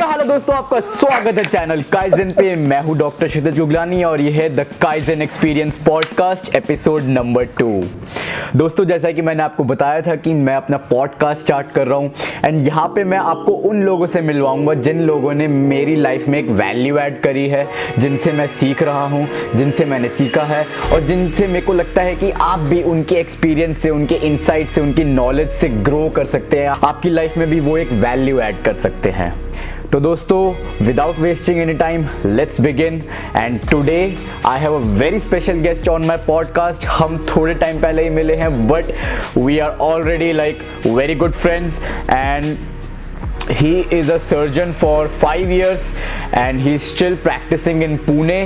क्या हाल है दोस्तों, आपका स्वागत है चैनल काइजन पे। मैं हूं डॉक्टर क्षितिज गुगलानी और ये है the kaizen experience podcast episode number 2। दोस्तों, जैसा कि मैंने आपको बताया था कि मैं अपना पॉडकास्ट स्टार्ट कर रहा हूं एंड यहाँ पे मैं आपको उन लोगों से मिलवाऊंगा जिन लोगों ने मेरी लाइफ में एक वैल्यू ऐड करी है, जिनसे मैं सीख रहा हूँ, जिनसे मैंने सीखा है और जिनसे मेरे को लगता है कि आप भी उनके एक्सपीरियंस से, उनके इंसाइट से, उनकी नॉलेज से ग्रो कर सकते हैं। आपकी लाइफ में भी वो एक वैल्यू ऐड कर सकते हैं। तो दोस्तों, without wasting any time, let's begin. And today I have a very special guest on my podcast. हम थोड़े टाइम पहले ही मिले हैं but we are already like very good friends and he is a surgeon for 5 years and he's still practicing in Pune,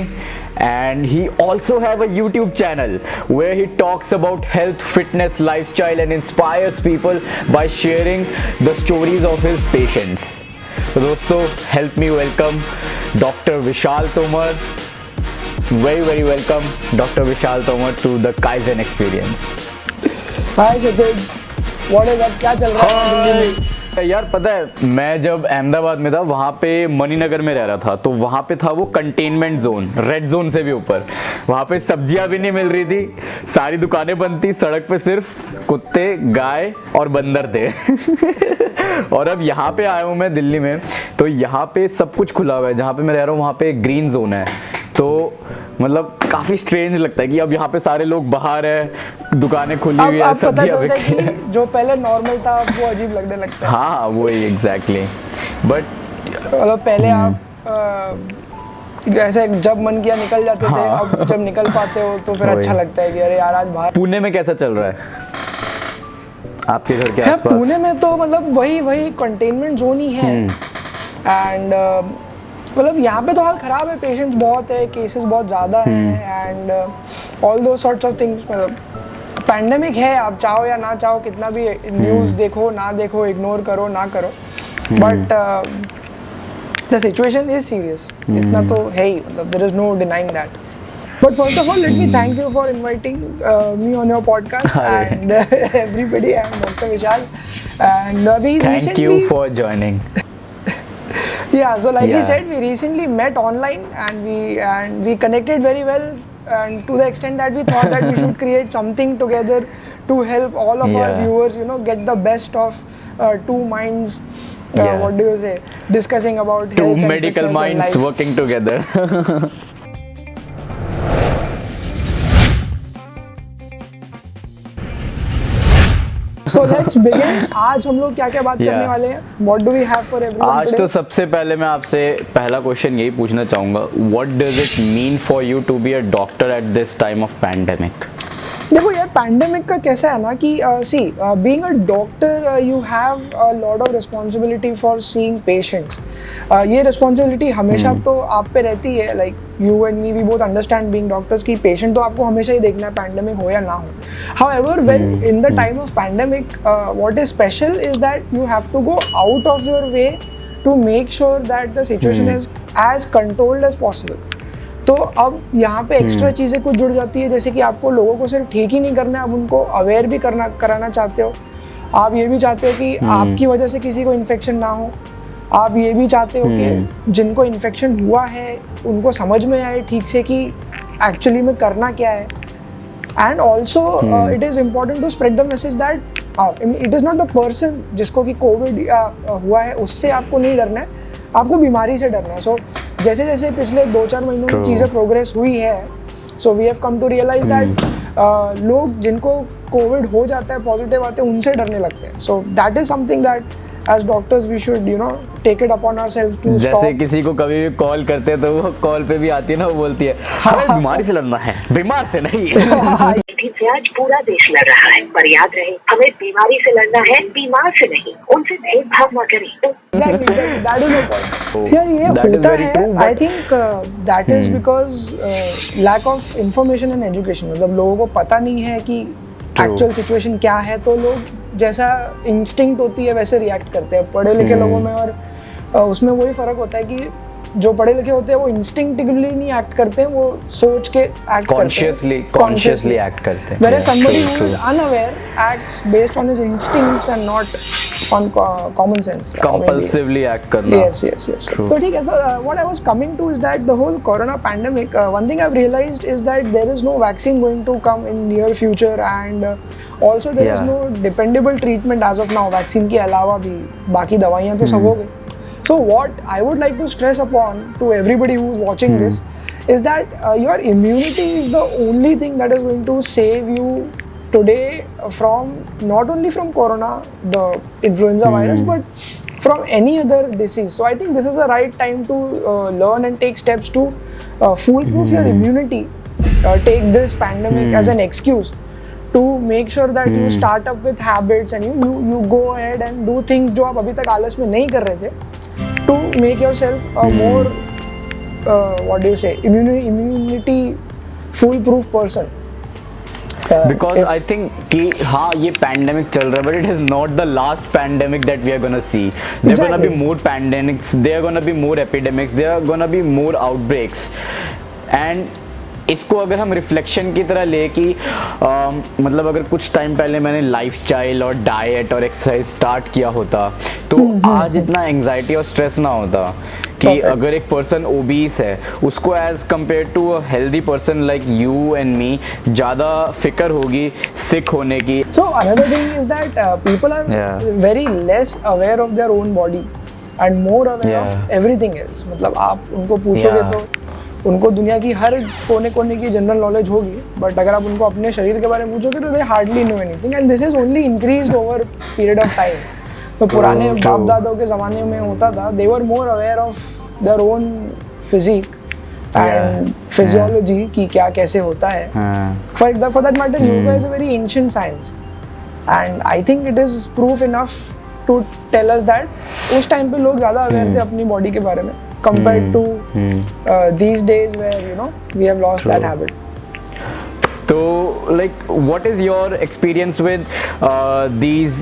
and he also have a YouTube channel where he talks about health, fitness, lifestyle and inspires people by sharing the stories of his patients. So दोस्तों, help me welcome Dr. Vishal Tomar. Very welcome Dr. Vishal Tomar to the Kaizen Experience. Hi Kshitij, what is up? क्या चल रहा है दिल्ली में? यार पता है, मैं जब अहमदाबाद में था वहाँ पे मणिनगर में रह रहा था, तो वहाँ पे था वो कंटेनमेंट जोन, रेड जोन से भी ऊपर। वहाँ पे सब्जियाँ भी नहीं मिल रही थी, सारी दुकानें बंद थी, सड़क पे सिर्फ कुत्ते, गाय और बंदर थे। और अब यहाँ पे आया हूँ मैं दिल्ली में, तो यहाँ पे सब कुछ खुला हुआ है। जहाँ पे मैं रह रहा हूँ वहाँ पे ग्रीन जोन है, तो मतलब काफ़ी स्ट्रेंज लगता है कि अब यहाँ पे सारे लोग बाहर है, दुकानें खुली हुई है, सब्जियाँ बिक रही हैं। जो पहले नॉर्मल था अब वो अजीब लगने लगता है। हाँ वही एग्जैक्टली। बट मतलब पहले आप ऐसे जब मन किया निकल जाते थे, अब जब निकल पाते हो तो फिर अच्छा लगता है कि अरे यार आज बाहर। पुणे में कैसा चल रहा है आपके घर के आसपास? पुणे में तो मतलब वही कंटेनमेंट जोन ही है एंड मतलब यहाँ पे तो हाल ख़राब है, पेशेंट्स बहुत है, केसेस बहुत ज़्यादा हैं एंड ऑल दो सॉर्ट्स ऑफ थिंग्स। मतलब पैंडेमिक है, आप चाहो या ना चाहो, कितना भी न्यूज़ देखो ना देखो, इग्नोर करो ना करो, but the situation is serious, इतना तो है ही, मतलब there is no denying that. But first of all, let me thank you for inviting me on your podcast. Hi. And everybody, I'm Dr. Vishal and we Thank you for joining. Yeah, so like he said, we recently met online and we connected very well, and to the extent that we thought that we should create something together to help all of our viewers, you know, get the best of two minds. What do you say? Discussing about two health and medical fitness minds and life. working together. So let's begin. आज हम लोग क्या बात करने वाले हैं? What do we have for everyone आज today? तो सबसे पहले मैं आपसे पहला क्वेश्चन यही पूछना चाहूँगा, What does it mean for you to be a doctor at this time of pandemic? देखो यार, पैंडेमिक का कैसा है ना कि see being a doctor you have a lot of responsibility for seeing patients. ये रिस्पॉन्सिबिलिटी हमेशा तो आप पे रहती है, like you and me we both understand being doctors की पेशेंट तो आपको हमेशा ही देखना है, पैंडेमिक हो या ना हो। However when in the time of pandemic what is special is that you have to go out of your way to make sure that the situation is as controlled as possible. तो अब यहाँ पे extra चीज़ें कुछ जुड़ जाती है, जैसे कि आपको लोगों को सिर्फ ठीक ही नहीं करना है, आप उनको अवेयर भी कराना चाहते हो। आप ये भी चाहते हो कि आपकी वजह से किसी को इन्फेक्शन ना हो। आप ये भी चाहते हो कि जिनको इन्फेक्शन हुआ है उनको समझ में आए ठीक से कि एक्चुअली में करना क्या है। And also it is important to spread the message that it is not the person जिसको कि कोविड हुआ है उससे आपको नहीं डरना है, आपको बीमारी से डरना है। सो जैसे जैसे पिछले 2-4 महीनों में चीज़ें प्रोग्रेस हुई है, so we have come to realize that लोग जिनको कोविड हो जाता है, पॉजिटिव आते हैं, उनसे डरने लगते हैं। So that is something that as doctors we should you know take it upon ourselves to stop. जैसे किसी को कभी भी कॉल करते हैं तो वो कॉल पे भी आती है ना, वो बोलती है हमें बीमारी से लड़ना है, बीमार से नहीं। से आज पूरा देश लड़ रहा है, पर याद रहे हमें बीमारी से लड़ना है, बीमार से नहीं। उनसे भेदभाव न करें। Exactly, that is the point. यार ये होता है, I think that is because lack of information and education। मतलब लोगों को पता नहीं है कि actual situation क्या है, तो लोग जैसा इंस्टिंक्ट होती है वैसे रिएक्ट करते हैं। पढ़े लिखे लोगों में और उसमें वही फ़र्क होता है कि जो पढ़े लिखे होते हैं वो इंस्टिंक्टिवली नहीं एक्ट करते हैं, वो सोच के एक्ट कॉन्शियसली एक्ट करते हैं। Whereas somebody who is unaware acts based on his instincts and not on common sense. Compulsively act करना। Yes. तो ठीक है, so what I was coming to is that the whole corona pandemic, one thing I've realized is that there is no vaccine going to come in near future, and also there is no dependable treatment as of now. Vaccine के अलावा भी बाकी दवाइयाँ तो सब हो गई। So what I would like to stress upon to everybody who is watching this is that your immunity is the only thing that is going to save you today from not only from corona, the influenza virus, but from any other disease. So I think this is the right time to learn and take steps to foolproof your immunity. Take this pandemic as an excuse to make sure that you start up with habits and you go ahead and do things जो आप अभी तक आलस में नहीं कर रहे थे, to make yourself a more what do you say, immunity foolproof person. Because I think कि हाँ ये pandemic चल रहा है, but it is not the last pandemic that we are gonna see. There are gonna be more pandemics, there are gonna be more epidemics, there are gonna be more outbreaks, and इसको अगर हम reflection की तरह ले कि मतलब अगर कुछ टाइम पहले मैंने लाइफस्टाइल और डाइट और एक्सरसाइज स्टार्ट किया होता तो आज इतना एंजाइटी और स्ट्रेस ना होता कि अगर एक पर्सन ओबीस है उसको as compare to a healthy person like you and me ज़्यादा फिक्र होगी सिक होने की। So another thing is that people are very less aware of their own body and more aware of everything else. मतलब आप उनको पूछोगे तो उनको दुनिया की हर कोने कोने की जनरल नॉलेज होगी, बट अगर आप उनको अपने शरीर के बारे में पूछोगे तो they hardly know anything, and this is only increased over period of time. तो पुराने बाप दादाओं के ज़माने में होता था, they were more aware of their own physique and physiology कि क्या कैसे होता है। For that matter yoga is a very ancient science, and I think it is proof enough to tell us that उस टाइम पे लोग ज़्यादा अवेयर थे अपनी बॉडी के बारे में compared to these days where we have lost that habit. So like what is your experience with these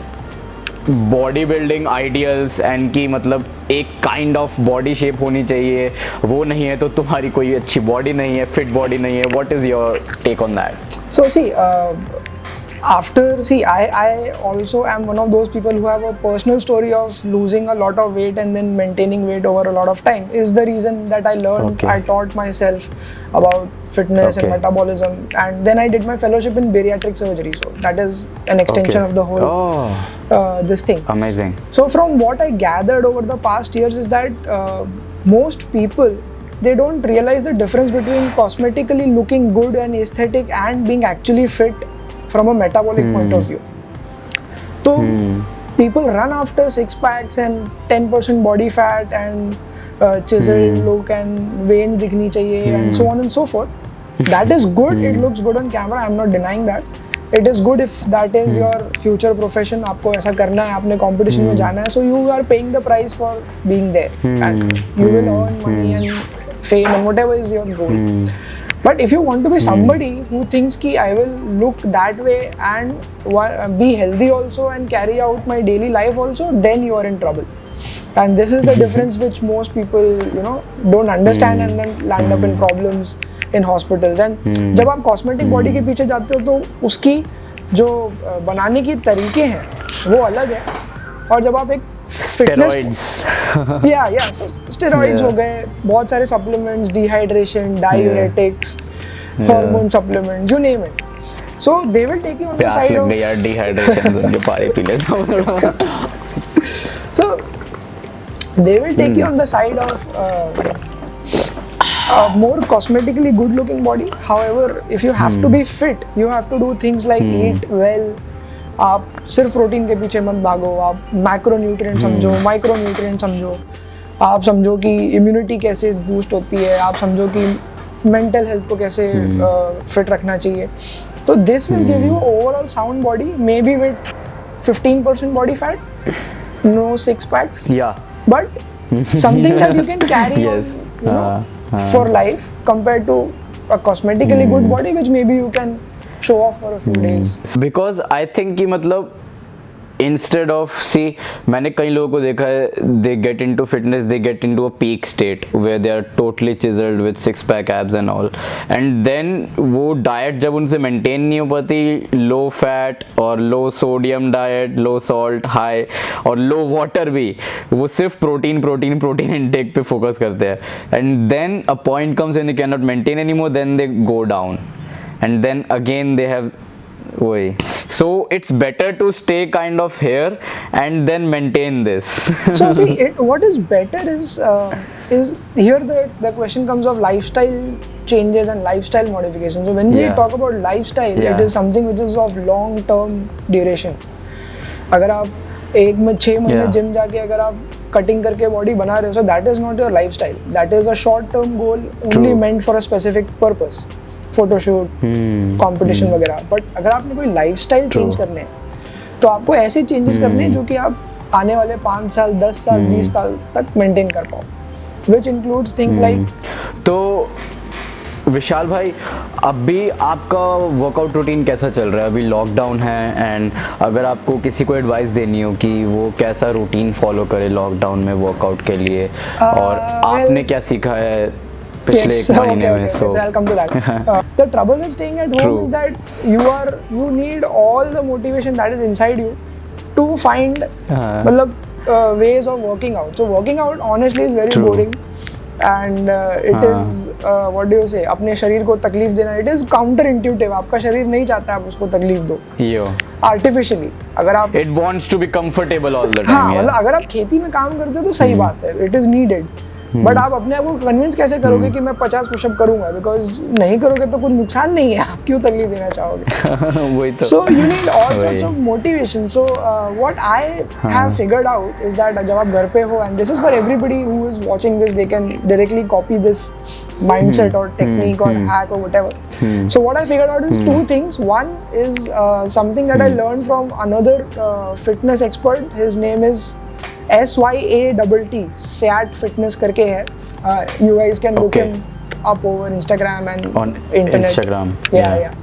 bodybuilding ideals and कि मतलब एक kind of body shape होनी चाहिए, वो नहीं है तो तुम्हारी कोई अच्छी body नहीं है, fit body नहीं है, what is your take on that? So see, I also am one of those people who have a personal story of losing a lot of weight and then maintaining weight over a lot of time. Is the reason that I learned, I taught myself about fitness and metabolism, and then I did my fellowship in bariatric surgery. So that is an extension of the whole this thing. Amazing. So from what I gathered over the past years is that most people, they don't realize the difference between cosmetically looking good and aesthetic and being actually fit from a metabolic point of view. So people run after 6 packs and 10% body fat and chiseled look and veins दिखनी चाहिए and so on and so forth. That is good, it looks good on camera, I'm not denying that. It is good if that is your future profession, आपको ऐसा करना है, आपने competition में जाना है, so you are paying the price for being there and you will earn money and fame and whatever is your goal. But if you want to be somebody who thinks कि I will look that way and be healthy also and carry out my daily life also, then you are in trouble. And this is the difference which most people, don't understand and then land up in problems in hospitals. And जब आप cosmetic body के पीछे जाते हो तो उसकी जो बनाने की तरीके हैं वो अलग है, और जब आप एक Steroids. So steroids हो गए, बहुत सारे supplements, dehydration, diuretics, hormone supplements, you name it. So they will take you on the side of dehydration जो पानी पी लेता हूँ थोड़ा। So they will take you on the side of a more cosmetically good looking body. However, if you have to be fit, you have to do things like eat well. आप सिर्फ protein के पीछे मत भागो, आप macronutrient समझो, micronutrient समझो, आप समझो कि इम्यूनिटी कैसे बूस्ट होती है, आप समझो कि मेंटल हेल्थ को कैसे फिट रखना चाहिए. तो this will give you overall sound body, may be with 15% body fat, no 6 packs, but something that you can carry on, for life, compared to a cosmetically good body which maybe you can show off for a few days. Because I think कि मतलब instead of सी, मैंने कई लोगों को देखा है, they get into fitness, they get into a peak state where they are totally chiselled with 6 pack abs and all, and then वो diet जब उनसे मेंटेन नहीं हो पाती, लो फैट और low sodium diet, low salt, high और low water भी, वो सिर्फ प्रोटीन प्रोटीन प्रोटीन इनटेक पे फोकस करते हैं, and then a point comes when they can not maintain any more, then they go down and then again they have way. So it's better to stay kind of here and then maintain this. So see, what is better is here the question comes of lifestyle changes and lifestyle modifications. So when we talk about lifestyle, it is something which is of long term duration. अगर आप एक में 6 महीने gym जाके अगर आप cutting करके body बना रहे हो, so that is not your lifestyle. That is a short term goal only meant for a specific purpose. Photoshoot, competition वगैरह. बट अगर आपने कोई लाइफस्टाइल चेंज करने हैं तो आपको ऐसे चेंजेस करने हैं जो कि आप आने वाले 5 साल, 10 साल, 20 साल तक मेंटेन कर पाओ, विच इंक्लूड्स थिंग्स लाइक. तो विशाल भाई, अभी आपका वर्कआउट रूटीन कैसा चल रहा है? अभी लॉकडाउन है, एंड अगर आपको किसी को एडवाइस देनी हो कि वो कैसा रूटीन फॉलो करे लॉकडाउन में वर्कआउट के लिए, और आपने क्या सीखा है पिछले एक महीने में? So I'll come to that. The trouble with staying at home is that you need all the motivation that is inside you to find मतलब ways of working out. So working out honestly is very boring, and it is what do you say, अपने शरीर को तकलीफ देना, it is counter intuitive. आपका शरीर नहीं चाहता आप उसको तकलीफ दो artificially. अगर आप it wants to be comfortable all the time. हाँ, मतलब अगर आप खेती में काम करते हो तो सही बात है, it is needed. बट आप अपने आप को कन्विंस कैसे करोगे कि मैं 50 पुशअप करूंगा? बिकॉज नहीं करोगे तो कुछ नुकसान नहीं है, आप क्यों तकलीफ देना चाहोगे? वही तो. So you need all sorts of motivation. So what I have figured out is that जब आप घर पे हो, and this is for everybody who is watching this, they can directly copy this mindset or technique or hack or whatever. So what I figured out is 2 things. One is something that I learned from another fitness expert. His name is SYATT, SYAT Fitness करके है. You guys can look him up over Instagram and on internet. Instagram. Yeah.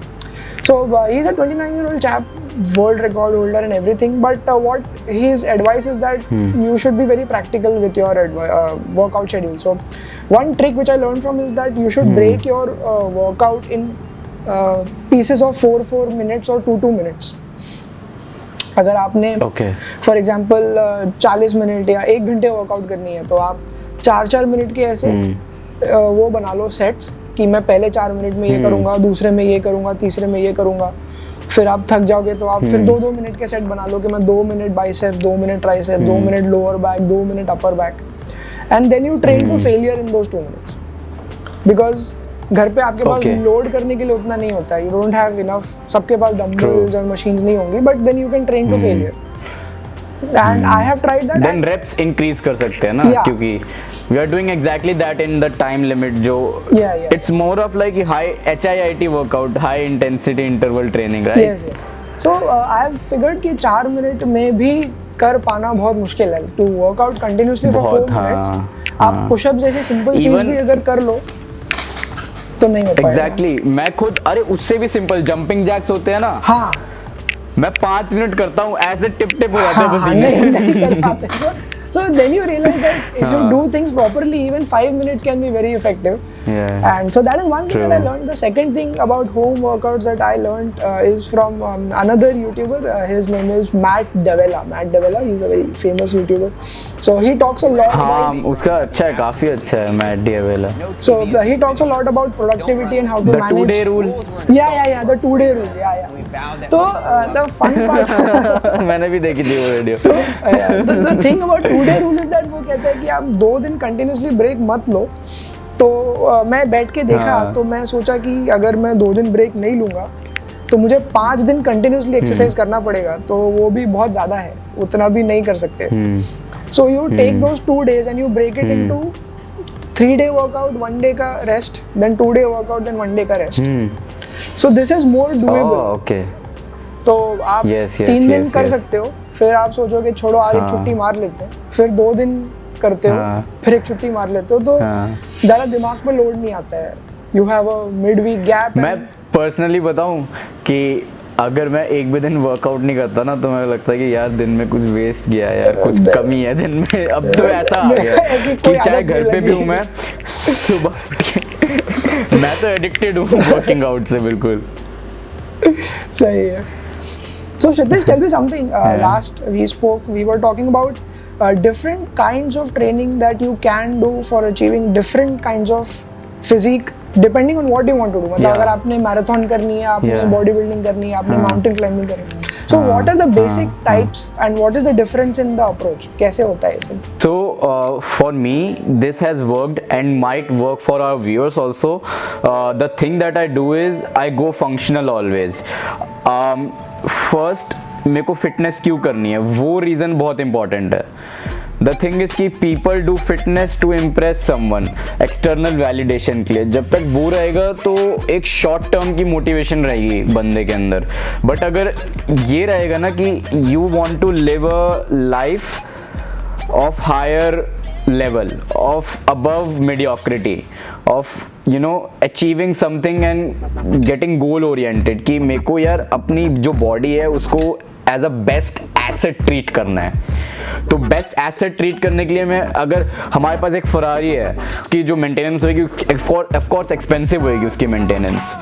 So he's a 29-year-old chap, world record holder and everything. But what his advice is that you should be very practical with your workout schedule. So one trick which I learned from is that you should break your workout in pieces of 4 minutes or 2 minutes. अगर आपने for example 40 minute या 1 घंटे workout करनी है तो आप 4 minute के ऐसे वो बना लो सेट्स कि मैं पहले 4 मिनट में ये करूँगा, दूसरे में ये करूँगा, तीसरे में ये करूँगा. फिर आप थक जाओगे तो आप फिर 2 मिनट के सेट बना लो कि मैं 2 minute biceps, 2 minute triceps, 2 minute lower back, 2 minute upper back, and then you train to failure in those 2 minutes. Because घर पे आपके पास लोड करने के लिए उतना नहीं होता है, यू डोंट हैव इनफ, सबके पास डंबल्स और मशीन्स नहीं होंगी, but then you can train to failure. And I have tried that. Then reps increase कर सकते हैं ना, क्योंकि we are doing exactly that in the time limit जो it's more of like high HIIT workout, high intensity interval training, right? yes. So I have figured कि 4 minute में भी कर पाना बहुत मुश्किल है. to work out continuously for 4 minutes, आप पुशअप जैसी सिंपल चीज भी अगर कर लो तो नहीं हो पाएगा. एग्जैक्टली. मैं खुद, अरे उससे भी सिंपल जंपिंग जैक्स होते हैं ना, हाँ, मैं 5 मिनट करता हूँ, ऐसे टिप हो जाते हैं पसीने. नहीं कर पाते. So then you realize that if you do things properly, even 5 minutes can be very effective. And so that is one thing that I learned. The second thing about home workouts that I learned is from another YouTuber. His name is Matt D'Avella. He's a very famous YouTuber. So he talks a lot about. उसका अच्छा है, काफी अच्छा है Matt D'Avella. So he talks a lot about productivity and how to manage. The 2-day rule. Yeah. The 2-day rule. Yeah. So the fun part. मैंने भी देखी थी वो video. The thing about 2-day rule is that वो कहता है कि आप 2 दिन कंटिन्यूसली ब्रेक मत लो. तो मैं बैठ के देखा तो मैं सोचा कि अगर मैं 2 दिन ब्रेक नहीं लूँगा तो मुझे 5 दिन कंटिन्यूसली एक्सरसाइज करना पड़ेगा, तो वो भी बहुत ज़्यादा है, उतना भी नहीं कर सकते. So you take those 2 days and you break it into 3 day workout, 1 day का rest, then 2 day workout, then 1 day का rest. So this is more doable. तो आप 3 दिन कर सकते हो, फिर आप सोचोगे छोड़ो आज एक छुट्टी मार लेते हैं, फिर 2 दिन करते हो, फिर एक छुट्टी मार लेते हो, तो ज़्यादा दिमाग में लोड नहीं आता है. You have a mid week gap. मैं पर्सनली बताऊं कि अगर मैं एक भी दिन वर्कआउट नहीं करता ना तो मुझे लगता है कि यार दिन में कुछ वेस्ट गया है यार, कुछ कमी है दिन में। अब तो ऐसा आ गया ऐसी कि कोई चाहे आदत घर नहीं पे भी लगी। हूँ मैं सुबह उठ के मैं तो एडिक्टेड हूँ वर्किंग आउट से बिल्कुल। सही है। So Kshitij, tell me something. Last we spoke, we were talking about different kinds of training that you can do for achieving different kinds of physique, depending on what you want to do. मतलब Yeah. अगर आपने marathon करनी है, आपने Yeah. Body building करनी है, आपने mountain climbing करनी है. So what are the basic types and what is the difference in the approach? कैसे होता है ये सब? So for me this has worked and might work for our viewers also. The thing that I do is I go functional always. First मेरे को fitness क्यों करनी है वो रीज़न बहुत इंपॉर्टेंट है। द थिंग इज कि people do fitness to impress someone, external validation के लिए। जब तक वो रहेगा तो एक शॉर्ट टर्म की मोटिवेशन रहेगी बंदे के अंदर। बट अगर ये रहेगा ना कि you want to live a life of higher level, of above mediocrity, of you know achieving something and getting goal oriented, कि मेरे को यार अपनी जो बॉडी है उसको as a best asset treat करना है। तो बेस्ट एसेट ट्रीट करने के लिए मैं, अगर हमारे पास एक फरारी है कि जो मेंटेनेंस होगी ऑफ कोर्स एक्सपेंसिव होगी उसकी maintenance,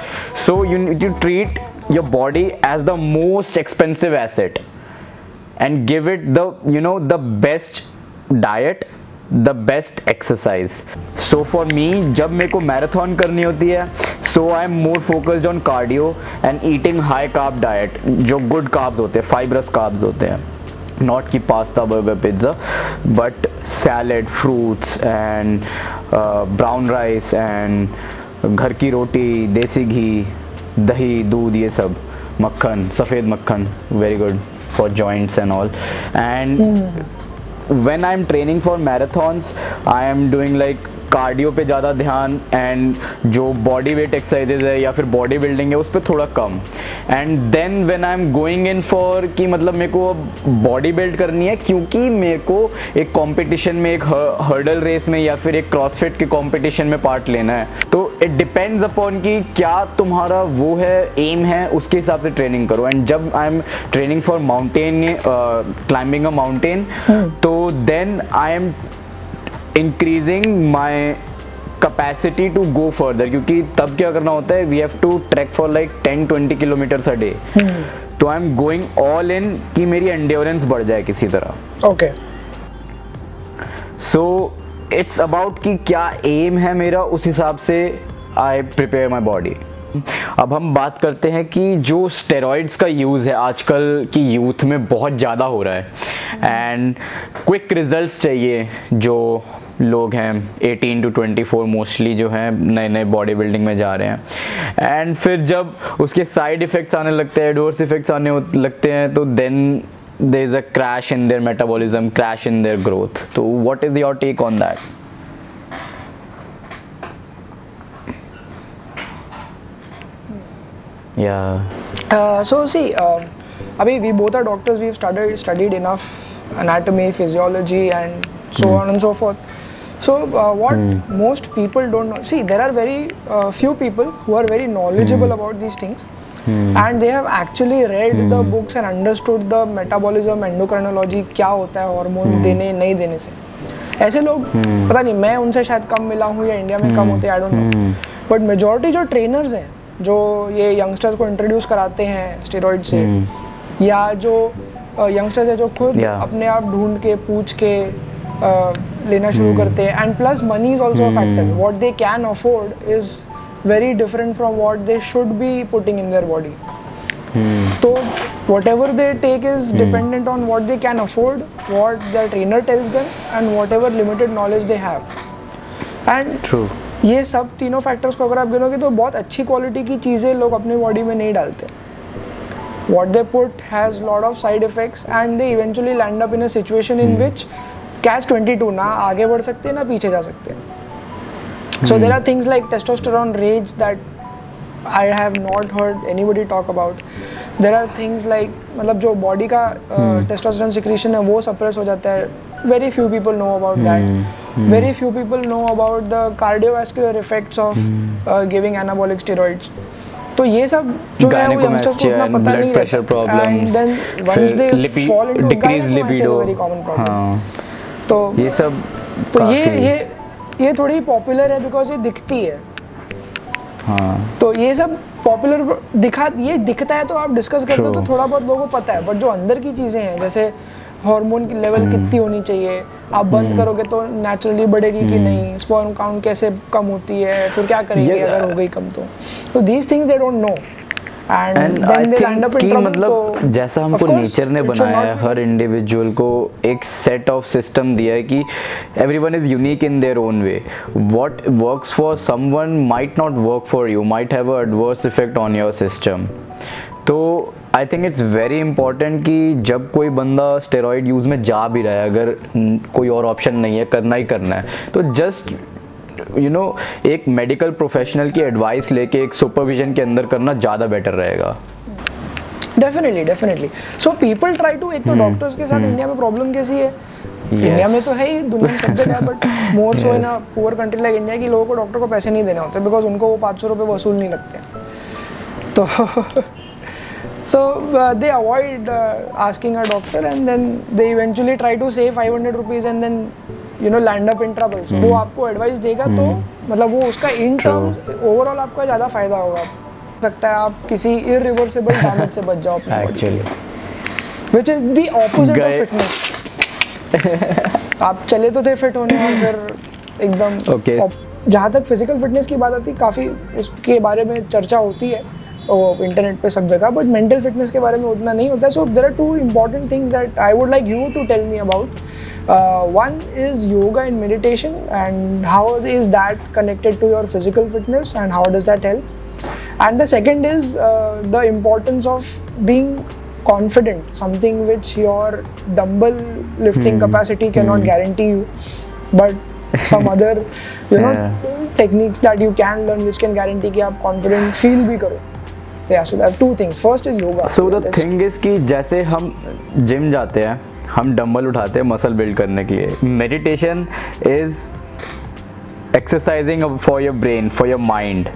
so you need to treat your body as the most expensive asset and give it the the best diet, the best exercise. So for me जब मेरे को marathon करनी होती है so I am more focused on cardio and eating high carb diet, जो good carbs होते हैं, fibrous carbs होते हैं, not कि pasta burger pizza, but salad, fruits and brown rice and घर की रोटी, देसी घी, दही, दूध, ये सब, मक्खन, सफ़ेद मक्खन, very good for joints and all. And when I'm training for marathons I am doing like cardio पे ज़्यादा ध्यान एंड जो बॉडी वेट एक्सरसाइजेज है या फिर बॉडी बिल्डिंग है उस पर थोड़ा कम। And then when I am going in for कि मतलब मेरे को बॉडी बिल्ड करनी है क्योंकि मेरे को एक कंपटीशन में, एक हर्डल रेस में या फिर एक क्रॉसफिट के कंपटीशन में पार्ट लेना है, तो इट डिपेंड्स अपॉन कि क्या तुम्हारा वो है, एम है, उसके हिसाब से ट्रेनिंग करो। एंड जब I am training for mountain, climbing a mountain, तो then I am increasing my capacity to go further, क्योंकि तब क्या करना होता है, we have to trek for like 10-20 kilometers a day. तो I am going all in कि मेरी endurance बढ़ जाए किसी तरह। Okay. So it's about कि क्या aim है मेरा, उस हिसाब से I prepare my body. अब हम बात करते हैं कि जो स्टेरॉइड्स का यूज़ है आजकल की यूथ में बहुत ज़्यादा हो रहा है एंड क्विक रिजल्ट्स चाहिए जो लोग हैं 18 to 24 मोस्टली जो हैं नए नए बॉडी बिल्डिंग में जा रहे हैं। एंड फिर जब उसके साइड इफ़ेक्ट्स आने लगते हैं, एडवर्स इफ़ेक्ट्स आने लगते हैं, तो then there is a crash in their metabolism, crash in their growth. तो what is your take on that? Yeah. So see, abhi we both are doctors. We've studied enough anatomy, physiology, and so on and so forth. So what most people don't know. See, there are very few people who are very knowledgeable about these things, and they have actually read the books and understood the metabolism, endocrinology, क्या होता है hormone देने नहीं देने से। ऐसे लोग पता नहीं, मैं उनसे शायद कम मिला हूँ या इंडिया में कम होते हैं, I don't know. But majority जो ट्रेनर्स हैं जो ये यंगस्टर्स को इंट्रोड्यूस कराते हैं स्टेरॉइड से, या जो यंगस्टर्स है जो खुद अपने आप ढूंढ के पूछ के लेना शुरू करते हैं, and plus money is also a factor. What they can afford is very different from what they should be putting in their body. तो whatever they take is dependent on what they can afford, what their trainer tells them, and whatever limited knowledge they have. And True. ये सब तीनों factors को अगर आप गिनोगे तो बहुत अच्छी क्वालिटी की चीज़ें लोग अपनी बॉडी में नहीं डालते। What they put has lot of side effects and they eventually land up in a situation in which catch-22, ना आगे बढ़ सकते हैं ना पीछे जा सकते हैं। So there are things like testosterone rage that I have not heard anybody talk about. There are things like मतलब जो बॉडी का testosterone secretion है वो suppress हो जाता है। Very few people know about that. Very few people know about the cardiovascular effects of giving anabolic steroids. तो ये सब जो है वो यंगस्टर्स को उतना पता नहीं रहता, and then once they fall into decrease libido, very common problem. हाँ तो ये सब तो ये थोड़ी पॉपुलर है बिकॉज ये दिखती है। हाँ तो ये सब पॉपुलर ये दिखता है तो आप डिस्कस करते हो तो थोड़ा बहुत लोगों को पता है, बट जो अंदर की चीज़ें हैं जैसे हार्मोन की लेवल कितनी होनी चाहिए, आप बंद करोगे तो नेचुरली बढ़ेगी कि नहीं, स्पर्म काउंट कैसे कम होती है, फिर क्या करेंगे अगर हो गई कम तो these things they don't know and I think कि मतलब जैसा हमको नेचर ने बनाया है, हर इंडिविजुअल को एक सेट ऑफ सिस्टम दिया है कि everyone is unique in their own way, what works for someone might not work for you, might have an adverse effect on your system. तो I think it's very important कि जब कोई बंदा steroid use में जा भी रहा है, अगर कोई और ऑप्शन नहीं है, करना ही करना है, तो जस्ट एक मेडिकल प्रोफेशनल की एडवाइस लेके एक सुपरविजन के अंदर करना ज़्यादा बेटर रहेगा। Definitely so people try to, एक तो डॉक्टर्स के साथ इंडिया में प्रॉब्लम कैसी है, इंडिया में तो है ही, दुनिया में सब जगह है, but more so in a poor country like India की लोगों को डॉक्टर को पैसे नहीं देने होते बिकॉज उनको वो 500 रुपये वसूल नहीं लगते, तो so they avoid asking a doctor and then they eventually try to save 500 rupees and then land up in trouble. So वो आपको एडवाइस देगा तो मतलब वो उसका इन टर्म्स ओवरऑल आपका ज़्यादा फायदा होगा, सकता है आप किसी इरिवर्सिबल डैमेज से बच जाओ अपनी actually, which is the opposite of fitness. आप चले तो थे फिट होने और फिर एकदम जहाँ तक फिजिकल फिटनेस की बात आती है काफ़ी उसके बारे में चर्चा होती है इंटरनेट पे सब जगह, बट मेंटल फिटनेस के बारे में उतना नहीं होता है। So there are two important things that I would like you to tell me about. One is yoga and meditation, and how is that connected to your physical fitness and how does that help? And the second is the importance of being confident, something which your dumbbell lifting capacity cannot guarantee you, but some other techniques that you can learn which can guarantee कि आप confident feel भी करो. Yeah, so there are two things. First is yoga. So the thing is कि जैसे हम gym जाते हैं, हम डंबल उठाते हैं मसल बिल्ड करने के लिए. Meditation is exercising for your brain, for your mind.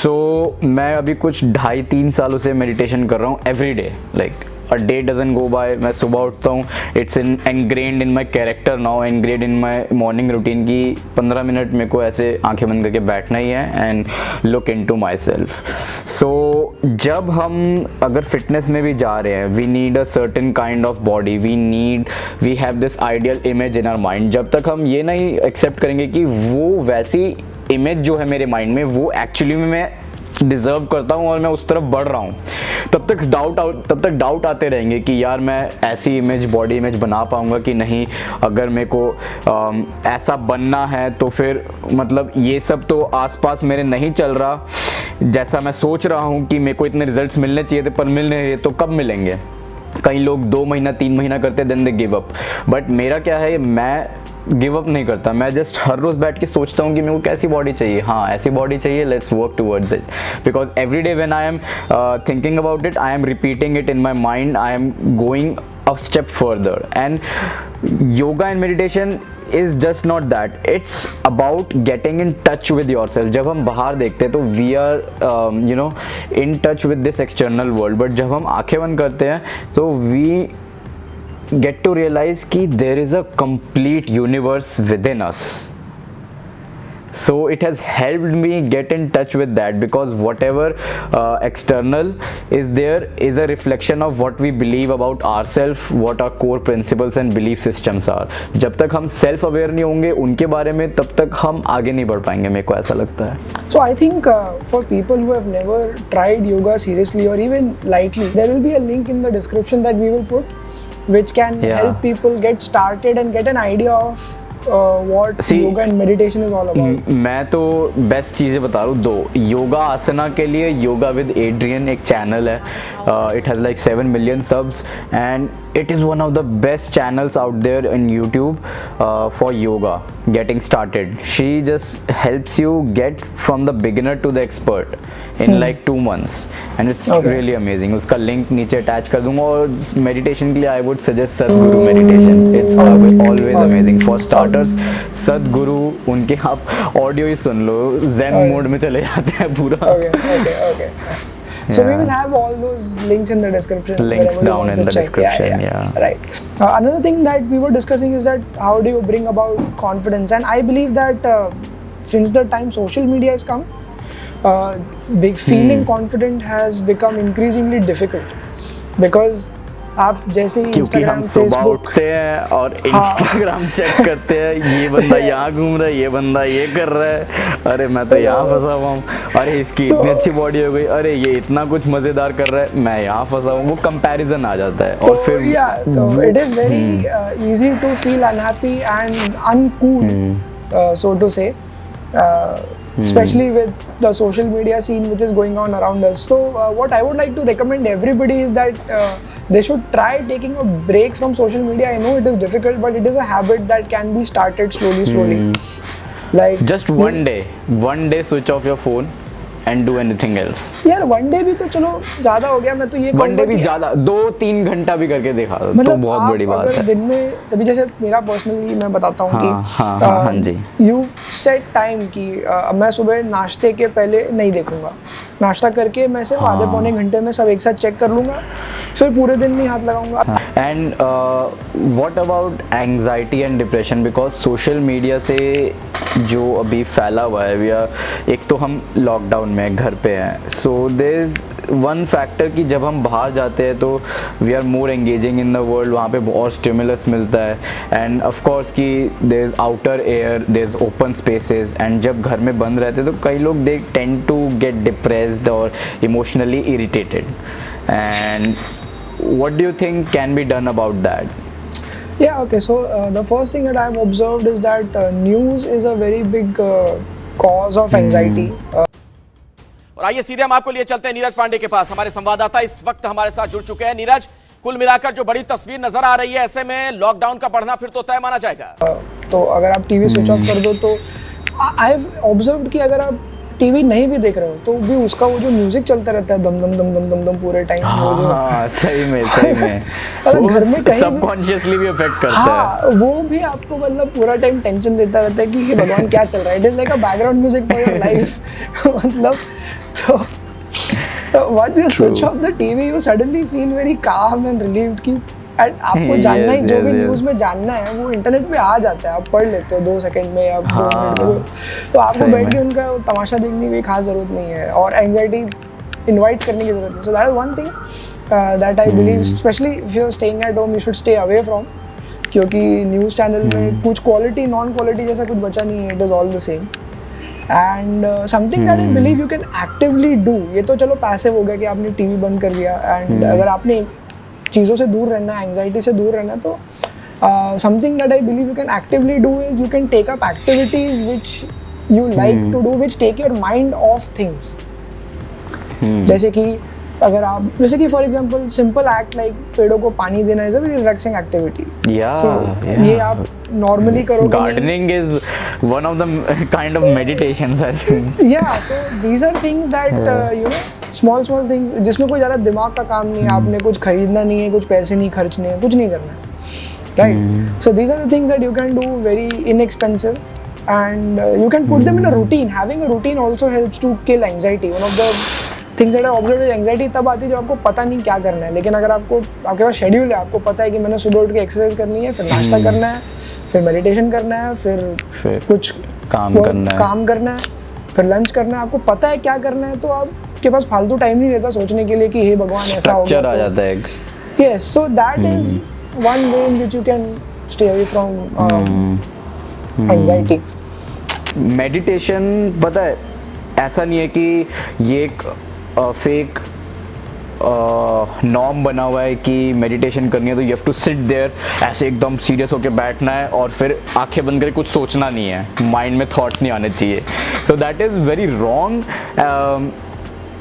So मैं अभी कुछ 2.5-3 सालों से मेडिटेशन कर रहा हूँ every day. Like a day doesn't go by, मैं सुबह उठता हूँ, it's engrained in my character now, engrained in my morning routine की 15 मिनट मेरे को ऐसे आंखें बंद करके बैठना ही है and look into myself. So जब हम अगर फिटनेस में भी जा रहे हैं, we need a certain kind of body, we have this ideal image in our mind. जब तक हम ये नहीं एक्सेप्ट करेंगे कि वो वैसी इमेज जो है मेरे माइंड में वो एक्चुअली में मैं डिज़र्व करता हूँ और मैं उस तरफ बढ़ रहा हूँ, तब तक डाउट आते रहेंगे कि यार मैं ऐसी इमेज, बॉडी इमेज बना पाऊँगा कि नहीं. अगर मेरे को ऐसा बनना है तो फिर मतलब ये सब तो आसपास मेरे नहीं चल रहा जैसा मैं सोच रहा हूँ कि मेरे को इतने रिजल्ट्स मिलने चाहिए थे, पर मिल नहीं रहे, तो कब मिलेंगे. कई लोग 2 महीना 3 महीना करते then they give up. But मेरा क्या है, मैं गिव अप नहीं करता. मैं जस्ट हर रोज़ बैठ के सोचता हूँ कि मेरे को कैसी बॉडी चाहिए. हाँ, ऐसी बॉडी चाहिए, let's work towards it. Because every day when I am thinking about it, I am repeating it in my mind, I am going a step further. And yoga and meditation is just not that. It's about getting in touch with yourself. जब हम बाहर देखते हैं तो we are in touch with this external world, but जब हम आंखें बंद करते हैं तो we get to realize कि there is a complete universe within us. So it has helped me get in touch with that, because whatever external is there is a reflection of what we believe about ourselves, what our core principles and belief systems are. जब तक हम self aware नहीं होंगे उनके बारे में, तब तक हम आगे नहीं बढ़ पाएंगे, मेरे को ऐसा लगता है. So I think for people who have never tried yoga seriously or even lightly, there will be a link in the description that we will put, which can help people get started and get an idea of what yoga and meditation is all about. मैं तो best चीज़ें बता रहा हूँ 2. योगा आसना के लिए yoga with Adrian एक channel है. It has like 7 million subs and it is one of the best channels out there in YouTube for yoga getting started. She just helps you get from the beginner to the expert in like 2 months and it's really amazing. उसका link नीचे attach कर दूंगा. और meditation के लिए I would suggest Sadhguru meditation. It's always amazing for starters. Doctors सदगुरु उनके आप ऑडियो ही सुन लो, zen मोड में चले जाते हैं पूरा। Okay. So we will have all those links in the description. Links wherever you down want in to the check. description, yeah. Right. Another thing that we were discussing is that how do you bring about confidence? And I believe that since the time social media has come, feeling confident has become increasingly difficult because आप जैसे ही क्योंकि हम Instagram, सुबह Facebook, उठते हैं और Instagram check करते हैं, ये बंदा यहाँ घूम रहा है, ये बंदा ये कर रहा है, अरे मैं तो यहाँ फंसा हुआ हूँ, अरे इसकी इतनी अच्छी बॉडी हो गई, अरे ये इतना कुछ मजेदार कर रहा है, मैं यहाँ फंसा हूँ, वो कंपैरिजन आ जाता है। और फिर तो it is very easy to feel unhappy and uncool, so to say, especially with the social media scene which is going on around us. So what I would like to recommend everybody is that they should try taking a break from social media. I know it is difficult, but it is a habit that can be started slowly. Like just one day switch off your phone and do anything else. यार one day भी तो चलो ज्यादा हो गया, मैं तो ये वन डे कहूँगा भी कि ज्यादा 2-3 घंटा भी करके देखा तो मतलब बहुत आप बड़ी बात अगर है। दिन में तभी जैसे मेरा पर्सनली मैं बताता हूँ हाँ जी। कि यू सेट टाइम कि मैं सुबह नाश्ते के पहले नहीं देखूंगा, नाश्ता करके मैं सिर्फ आधे पौने घंटे में सब एक साथ चेक कर लूंगा, फिर पूरे दिन में हाथ लगाऊंगा। And what about anxiety and depression, because social media से जो अभी फैला हुआ है, एक तो हम लॉकडाउन में घर पे हैं, so there is one factor कि जब हम बाहर जाते हैं तो we are more engaging in the world, वहाँ पे बहुत स्टिमुलस मिलता है, एंड ऑफ कोर्स कि there is outer air, there is open spaces, and जब घर में बंद रहते हैं तो कई लोग they tend to get depressed और emotionally irritated, and what do you think can be done about that? Yeah, okay, so the first thing that I've observed is that news is a very big cause of anxiety. और आइए सीधे हम आपको लिए चलते हैं नीरज पांडे के पास। हमारे संवाददाता इस वक्त हमारे साथ जुड़ चुके हैं। नीरज, कुल मिलाकर जो बड़ी तस्वीर नजर आ रही है, ऐसे में लॉकडाउन का बढ़ना फिर तो तय माना जाएगा। तो अगर आप टीवी स्विच ऑफ कर दो तो आई हैव ऑब्जर्व्ड कि अगर आप टीवी नहीं भी देख रहे हो तो भी उसका वो जो म्यूजिक चलता रहता है दम दम दम दम दम दम पूरे टाइम, वो जो सही में अगर घर में कहीं सबकॉन्शियसली भी अफेक्ट करता है, वो भी आपको मतलब पूरा टाइम टेंशन देता रहता है कि हे भगवान क्या चल रहा है। It is like a background music for your life. मतलब तो once you switch off the TV, you suddenly feel very calm and relieved कि आपको जानना ही जो भी न्यूज़ में जानना है वो इंटरनेट पे आ जाता है, आप पढ़ लेते हो 2 सेकंड में या 2 मिनट में, तो आपको बैठ के उनका तमाशा देखने की खास ज़रूरत नहीं है और एंग्जाइटी इन्वाइट करने की ज़रूरत नहीं। So that is one thing that I believe, specially if you are staying at home, you should stay away from, क्योंकि न्यूज़ चैनल में कुछ क्वालिटी नॉन क्वालिटी जैसा कुछ बचा नहीं है, it is all the same. And something that I believe you can actively do, ये तो चलो पैसिव हो गया कि आपने टीवी बंद कर दिया, एंड अगर आपने चीज़ों से दूर रहना है, एंग्जाइटी से दूर रहना है, तो something that I believe you can actively do is you can take up activities which you like to do, which take your mind off things. जैसे कि अगर आप, जैसे कि for example simple act like पेड़ों को पानी देना is a very relaxing activity. ये आप नॉर्मली करोगे। Gardening is one of the kind of meditations I think. या तो these are things that you know, small things जिसमें कोई ज़्यादा दिमाग का काम नहीं है, आपने कुछ खरीदना नहीं है, कुछ पैसे नहीं खर्चने हैं, कुछ नहीं करना है, right? So these are the things that you can do very inexpensive and you can put them in a routine. Having a routine also helps to kill anxiety. One of the things that I observed is anxiety तब आती है जब आपको पता नहीं क्या करना है, लेकिन अगर आपको, आपके पास शेड्यूल है, आपको पता है कि मैंने सुबह उठ के एक्सरसाइज करनी है, फिर नाश्ता करना है, फिर मेडिटेशन करना है, फिर कुछ काम करना है, फिर लंच करना है, आपको पता है क्या करना है, तो आपके पास फालतू टाइम नहीं रहता सोचने के लिए कि हे भगवान ऐसा होगा, आ जाता है। Yes, so that is one way in which you can stay away from anxiety. Meditation, पता है ऐसा नहीं है कि ये एक फेक नॉर्म बना हुआ है कि मेडिटेशन करनी है तो you have to sit there, ऐसे एकदम सीरियस होकर बैठना है और फिर आंखें बंद करके कुछ सोचना नहीं है, माइंड में थॉट्स नहीं आने चाहिए। So that is very wrong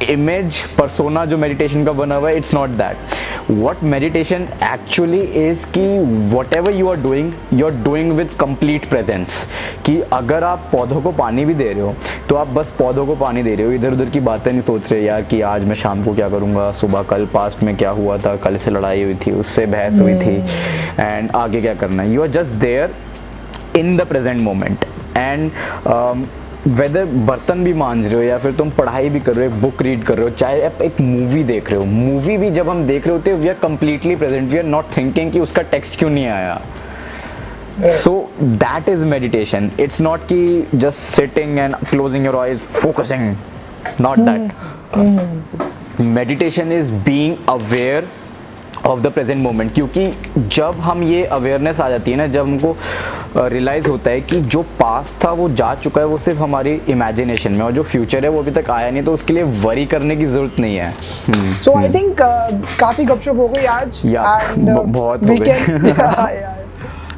image persona जो मेडिटेशन का बना हुआ है। It's not that. What meditation actually is कि whatever you are doing with complete presence. कि अगर आप पौधों को पानी भी दे रहे हो तो आप बस पौधों को पानी दे रहे हो, इधर उधर की बातें नहीं सोच रहे यार कि आज मैं शाम को क्या करूँगा, सुबह कल पास्ट में क्या हुआ था, कल से लड़ाई हुई थी, उससे बहस हुई थी, एंड आगे क्या करना है। You are just there in the present moment and whether बर्तन भी मांज रहे हो या फिर तुम पढ़ाई भी कर रहे हो, बुक रीड कर रहे हो, चाहे आप एक मूवी देख रहे हो, मूवी भी जब हम देख रहे होते हैं we are completely present, we are not thinking कि उसका टेक्स्ट क्यों नहीं आया. So that is meditation. It's not ki just sitting and closing your eyes, focusing. Not that. Meditation is being aware of the present moment. क्योंकि जब हम ये awareness आ जाती है ना, जब हमको realize होता है कि जो past था वो जा चुका है, वो सिर्फ हमारी imagination में, और जो future है वो अभी तक आया नहीं, तो उसके लिए worry करने की ज़रूरत नहीं है. So I think काफी गपशप हो गई आज. Yeah, बहुत हो गई.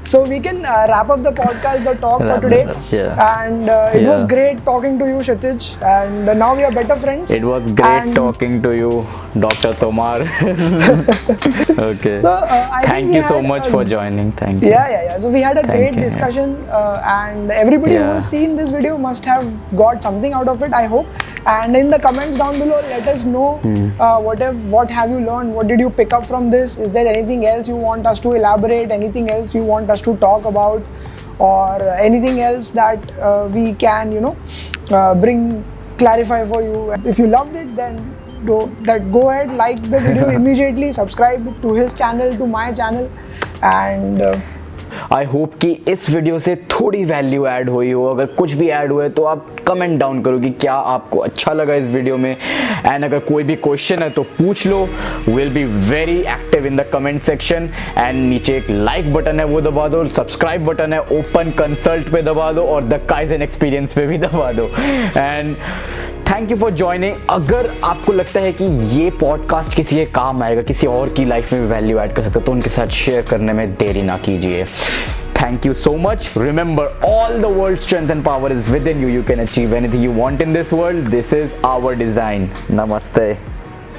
So we can wrap up the podcast, the talk for today. Yeah. And it was great talking to you, Kshitij. And now we are better friends. It was great talking to you, Dr. Tomar. Okay. So I think Thank we you so had much for joining. Thank you. Yeah. So we had a great discussion, and everybody who has seen this video must have got something out of it, I hope. And in the comments down below, let us know what have you learned, what did you pick up from this? Is there anything else you want us to elaborate? Anything else you want us to talk about, or anything else that we can clarify for you? If you loved it, then go ahead, like the video immediately, subscribe to his channel, to my channel, and I hope कि इस video से थोड़ी value add हुई हो. अगर कुछ भी add हुआ है तो आप कमेंट डाउन करो कि क्या आपको अच्छा लगा इस वीडियो में, एंड अगर कोई भी क्वेश्चन है तो पूछ लो. Will be very active in the comment section. And नीचे एक लाइक बटन है वो दबा दो, सब्सक्राइब बटन है ओपन कंसल्ट पे दबा दो, और द काइजन एक्सपीरियंस पे भी दबा दो. And thank you for joining. अगर आपको लगता है कि ये पॉडकास्ट किसी के काम आएगा, किसी और की लाइफ में भी वैल्यू ऐड कर सकते हो, तो उनके साथ शेयर करने में देरी ना कीजिए. Thank you so much. Remember, all the world's strength and power is within you. You can achieve anything you want in this world. This is our design. Namaste.